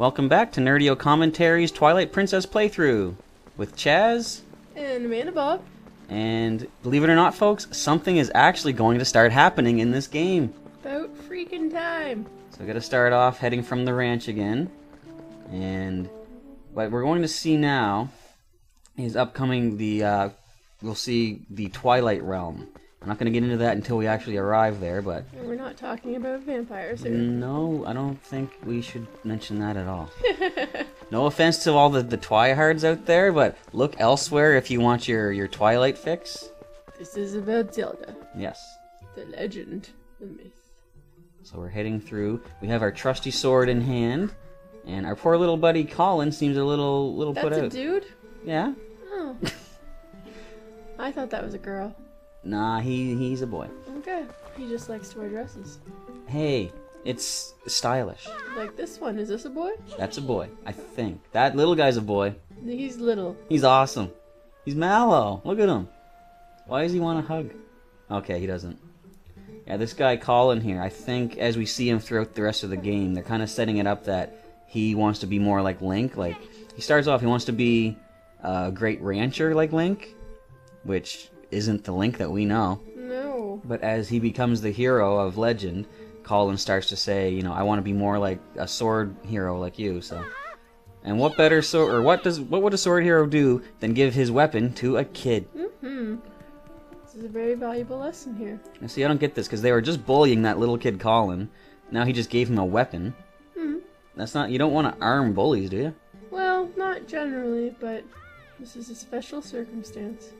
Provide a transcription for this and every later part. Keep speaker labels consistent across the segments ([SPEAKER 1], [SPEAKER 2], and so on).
[SPEAKER 1] Welcome back to Nerdio Commentaries Twilight Princess playthrough with Chaz
[SPEAKER 2] and Amandabob.
[SPEAKER 1] And believe it or not, folks, something is actually going to start happening in this game.
[SPEAKER 2] About freaking time.
[SPEAKER 1] So we got to start off heading from the ranch again, and what we're going to see now is upcoming we'll see the Twilight Realm. I'm not going to get into that until we actually arrive there, but...
[SPEAKER 2] And we're not talking about vampires here.
[SPEAKER 1] No, I don't think we should mention that at all. No offense to all the Twihards out there, but look elsewhere if you want your Twilight fix.
[SPEAKER 2] This is about Zelda.
[SPEAKER 1] Yes.
[SPEAKER 2] The legend, the myth.
[SPEAKER 1] So we're heading through. We have our trusty sword in hand, and our poor little buddy Colin seems a little put out.
[SPEAKER 2] That's a dude?
[SPEAKER 1] Yeah.
[SPEAKER 2] Oh. I thought that was a girl.
[SPEAKER 1] Nah, he's a boy.
[SPEAKER 2] Okay. He just likes to wear dresses.
[SPEAKER 1] Hey, it's stylish.
[SPEAKER 2] Like this one. Is this a boy?
[SPEAKER 1] That's a boy, I think. That little guy's a boy.
[SPEAKER 2] He's little.
[SPEAKER 1] He's awesome. He's mellow. Look at him. Why does he want a hug? Okay, he doesn't. Yeah, this guy Colin here, I think as we see him throughout the rest of the game, they're kind of setting it up that he wants to be more like Link. Like, he starts off, he wants to be a great rancher like Link, which isn't the Link that we know.
[SPEAKER 2] No.
[SPEAKER 1] But as he becomes the hero of Legend, Colin starts to say, you know, I want to be more like a sword hero like you. So, and what better sword, or what would a sword hero do than give his weapon to a kid?
[SPEAKER 2] Mm-hmm. This is a very valuable lesson here.
[SPEAKER 1] Now, see, I don't get this because they were just bullying that little kid Colin. Now he just gave him a weapon.
[SPEAKER 2] Mm-hmm.
[SPEAKER 1] That's not. You don't want to arm bullies, do you?
[SPEAKER 2] Well, not generally, but this is a special circumstance.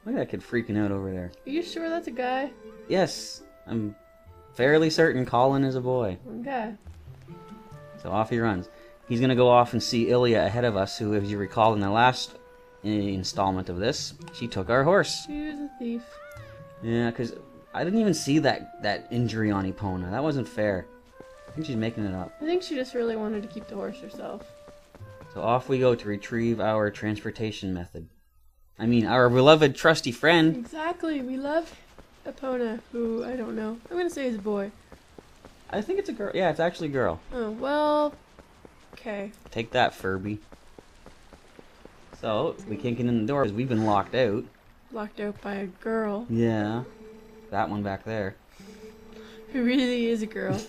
[SPEAKER 1] Look at that kid freaking out over there.
[SPEAKER 2] Are you sure that's a guy?
[SPEAKER 1] Yes, I'm fairly certain Colin is a boy.
[SPEAKER 2] Okay.
[SPEAKER 1] So off he runs. He's going to go off and see Ilia ahead of us, who, if you recall in the last installment of this, she took our horse.
[SPEAKER 2] She was a thief.
[SPEAKER 1] Yeah, because I didn't even see that injury on Epona. That wasn't fair. I think she's making it up.
[SPEAKER 2] I think she just really wanted to keep the horse herself.
[SPEAKER 1] So off we go to retrieve our transportation method. I mean, our beloved trusty friend.
[SPEAKER 2] Exactly. We love Epona, who, I don't know. I'm going to say is a boy.
[SPEAKER 1] I think it's a girl. Yeah, it's actually a girl.
[SPEAKER 2] Oh, well, okay.
[SPEAKER 1] Take that, Furby. So, we can't get in the door because we've been locked out.
[SPEAKER 2] Locked out by a girl.
[SPEAKER 1] Yeah. That one back there.
[SPEAKER 2] Who really is a girl.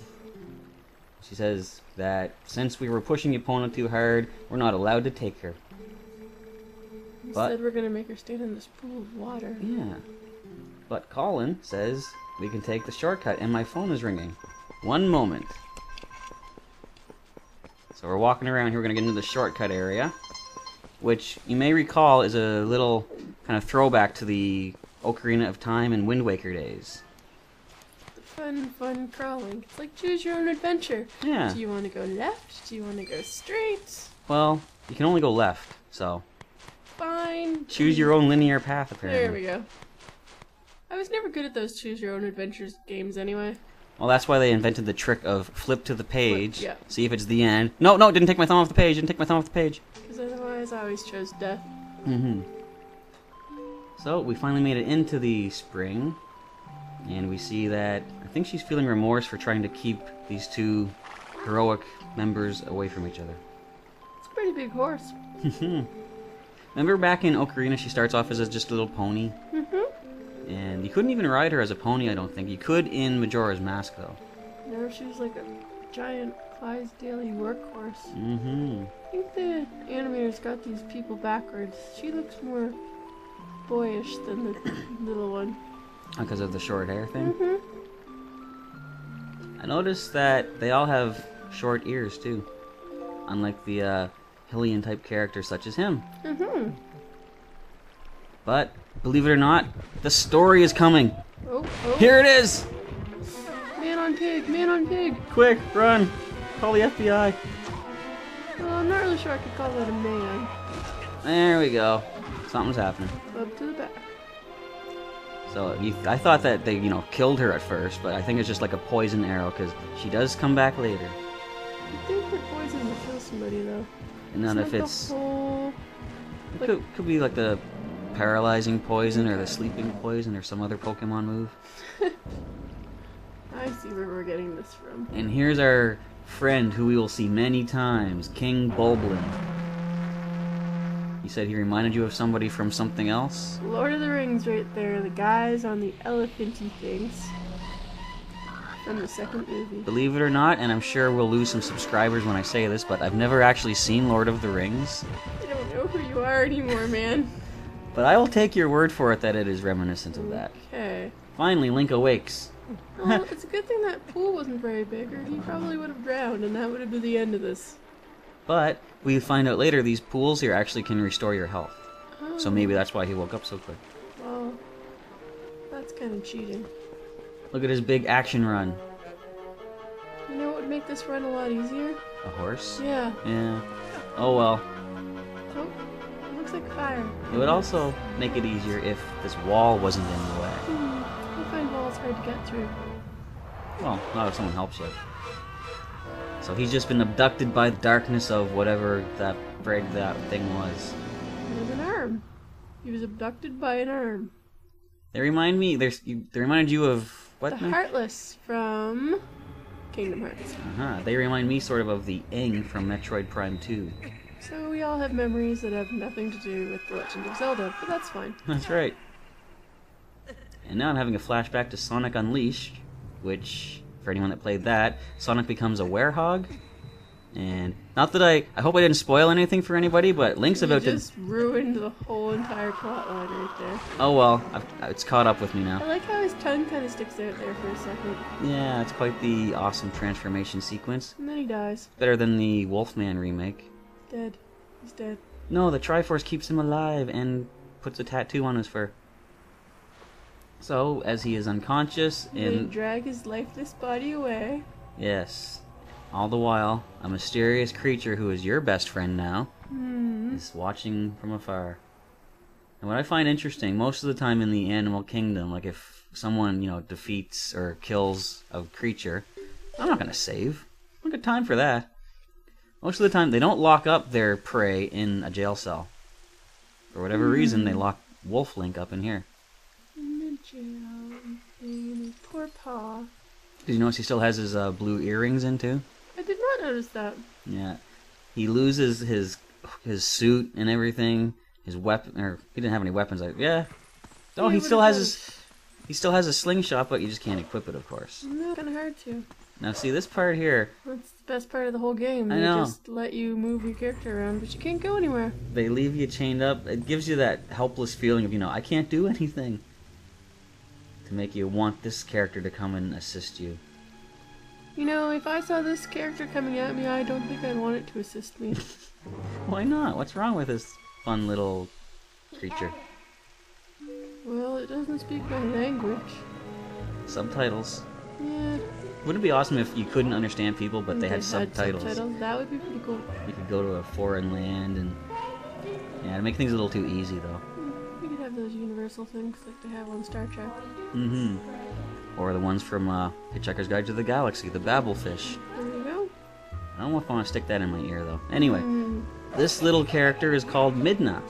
[SPEAKER 1] She says that since we were pushing Epona too hard, we're not allowed to take her.
[SPEAKER 2] Instead, we're going to make her stand in this pool of water.
[SPEAKER 1] Yeah. But Colin says we can take the shortcut, and my phone is ringing. One moment. So we're walking around here. We're going to get into the shortcut area, which you may recall is a little kind of throwback to the Ocarina of Time and Wind Waker days.
[SPEAKER 2] Fun crawling. It's like choose your own adventure.
[SPEAKER 1] Yeah.
[SPEAKER 2] Do you want to go left? Do you want to go straight?
[SPEAKER 1] Well, you can only go left, so...
[SPEAKER 2] Fine.
[SPEAKER 1] Choose your own linear path, apparently.
[SPEAKER 2] There we go. I was never good at those choose your own adventures games anyway.
[SPEAKER 1] Well, that's why they invented the trick of flip to the page,
[SPEAKER 2] yeah.
[SPEAKER 1] See if it's the end. No, didn't take my thumb off the page,
[SPEAKER 2] Because otherwise I always chose death.
[SPEAKER 1] Mm-hmm. So, we finally made it into the spring, and we see that I think she's feeling remorse for trying to keep these two heroic members away from each other.
[SPEAKER 2] It's a pretty big horse.
[SPEAKER 1] Remember back in Ocarina, she starts off as just a little pony?
[SPEAKER 2] Mm-hmm.
[SPEAKER 1] And you couldn't even ride her as a pony, I don't think. You could in Majora's Mask, though.
[SPEAKER 2] No, she was like a giant Clydesdale workhorse.
[SPEAKER 1] Mm-hmm.
[SPEAKER 2] I think the animators got these people backwards. She looks more boyish than the little one.
[SPEAKER 1] Because of the short hair thing?
[SPEAKER 2] Mm-hmm.
[SPEAKER 1] I noticed that they all have short ears, too. Unlike the Hylian-type characters such as him.
[SPEAKER 2] Mm-hmm.
[SPEAKER 1] But, believe it or not, the story is coming.
[SPEAKER 2] Oh.
[SPEAKER 1] Here it is!
[SPEAKER 2] Man on pig.
[SPEAKER 1] Quick, run! Call the FBI.
[SPEAKER 2] Well, I'm not really sure I could call that a man.
[SPEAKER 1] There we go. Something's happening.
[SPEAKER 2] Up to the back.
[SPEAKER 1] So, I thought that they, killed her at first, but I think it's just like a poison arrow, because she does come back later.
[SPEAKER 2] I think the poison will kill somebody, though.
[SPEAKER 1] And then if it's... It could be like the paralyzing poison, or the sleeping poison, or some other Pokemon move.
[SPEAKER 2] I see where we're getting this from.
[SPEAKER 1] And here's our friend who we will see many times, King Bulblin. You said he reminded you of somebody from something else?
[SPEAKER 2] Lord of the Rings right there, the guys on the elephanty things. From the second movie.
[SPEAKER 1] Believe it or not, and I'm sure we'll lose some subscribers when I say this, but I've never actually seen Lord of the Rings.
[SPEAKER 2] I don't know who you are anymore, man.
[SPEAKER 1] But I will take your word for it that it is reminiscent of that.
[SPEAKER 2] Okay.
[SPEAKER 1] Finally, Link awakes.
[SPEAKER 2] Well, it's a good thing that pool wasn't very big, or he probably would have drowned, and that would have been the end of this.
[SPEAKER 1] But we find out later these pools here actually can restore your health.
[SPEAKER 2] Oh.
[SPEAKER 1] So maybe that's why he woke up so quick.
[SPEAKER 2] Well, that's kind of cheating.
[SPEAKER 1] Look at his big action run.
[SPEAKER 2] You know what would make this run a lot easier?
[SPEAKER 1] A horse?
[SPEAKER 2] Yeah.
[SPEAKER 1] Yeah. Oh well.
[SPEAKER 2] Oh, it looks like fire.
[SPEAKER 1] It would also make it easier if this wall wasn't in the way.
[SPEAKER 2] I find walls hard to get through.
[SPEAKER 1] Well, not if someone helps you. So he's just been abducted by the darkness of whatever that thing was.
[SPEAKER 2] It was an arm. He was abducted by an arm.
[SPEAKER 1] They remind me. They reminded you of what?
[SPEAKER 2] The Heartless from Kingdom Hearts.
[SPEAKER 1] They remind me sort of the Aang from Metroid Prime 2.
[SPEAKER 2] So we all have memories that have nothing to do with The Legend of Zelda, but that's fine.
[SPEAKER 1] That's right. And now I'm having a flashback to Sonic Unleashed, which, for anyone that played that, Sonic becomes a werehog. And not that I hope I didn't spoil anything for anybody, but Link's about to...
[SPEAKER 2] You just ruined the whole entire plot line right there.
[SPEAKER 1] Oh well, it's caught up with me now.
[SPEAKER 2] I like how his tongue kind of sticks out there for a second.
[SPEAKER 1] Yeah, it's quite the awesome transformation sequence.
[SPEAKER 2] And then he dies.
[SPEAKER 1] Better than the Wolfman remake.
[SPEAKER 2] Dead. He's dead.
[SPEAKER 1] No, the Triforce keeps him alive and puts a tattoo on his fur. So, as he is unconscious
[SPEAKER 2] They
[SPEAKER 1] and...
[SPEAKER 2] drag his lifeless body away.
[SPEAKER 1] Yes. All the while, a mysterious creature who is your best friend now is watching from afar. And what I find interesting, most of the time in the animal kingdom, like if someone, defeats or kills a creature, I'm not going to save. I don't got time for that. Most of the time, they don't lock up their prey in a jail cell. For whatever reason, they lock Wolf Link up in here.
[SPEAKER 2] In the jail, in his poor paw.
[SPEAKER 1] Did you notice he still has his blue earrings in too?
[SPEAKER 2] I did not notice that.
[SPEAKER 1] Yeah. He loses his suit and everything. His weapon, or he didn't have any weapons. Yeah. Oh, he still has a slingshot, but you just can't equip it, of course.
[SPEAKER 2] No, kind of hard to.
[SPEAKER 1] Now, see this part here.
[SPEAKER 2] That's the best part of the whole game.
[SPEAKER 1] I
[SPEAKER 2] They
[SPEAKER 1] know.
[SPEAKER 2] just let you move your character around, but you can't go anywhere.
[SPEAKER 1] They leave you chained up. It gives you that helpless feeling of, I can't do anything. To make you want this character to come and assist you.
[SPEAKER 2] If I saw this character coming at me, I don't think I'd want it to assist me.
[SPEAKER 1] Why not? What's wrong with this fun little creature?
[SPEAKER 2] Well, it doesn't speak my language.
[SPEAKER 1] Subtitles.
[SPEAKER 2] Yeah.
[SPEAKER 1] Wouldn't it be awesome if you couldn't understand people, but they had subtitles?
[SPEAKER 2] That would be pretty cool.
[SPEAKER 1] You could go to a foreign land and... Yeah, to make things a little too easy, though.
[SPEAKER 2] We could have those universal things like they have on Star Trek.
[SPEAKER 1] Mm-hmm. Or the ones from Hitchhiker's Guide to the Galaxy, the Babelfish.
[SPEAKER 2] There you go.
[SPEAKER 1] I don't know if I want to stick that in my ear, though. Anyway, this little character is called Midna.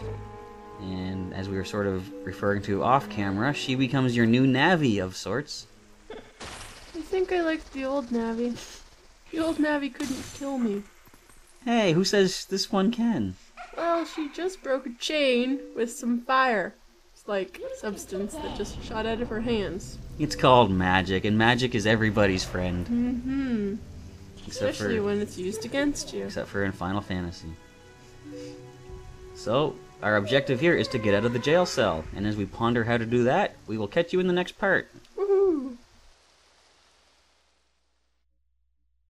[SPEAKER 1] And as we were sort of referring to off-camera, she becomes your new Navi of sorts.
[SPEAKER 2] I think I liked the old Navi. The old Navi couldn't kill me.
[SPEAKER 1] Hey, who says this one can?
[SPEAKER 2] Well, she just broke a chain with some fire. It's like substance that just shot out of her hands.
[SPEAKER 1] It's called magic, and magic is everybody's friend.
[SPEAKER 2] Mm-hmm. Especially when it's used against you.
[SPEAKER 1] Except for in Final Fantasy. So, our objective here is to get out of the jail cell, and as we ponder how to do that, we will catch you in the next part.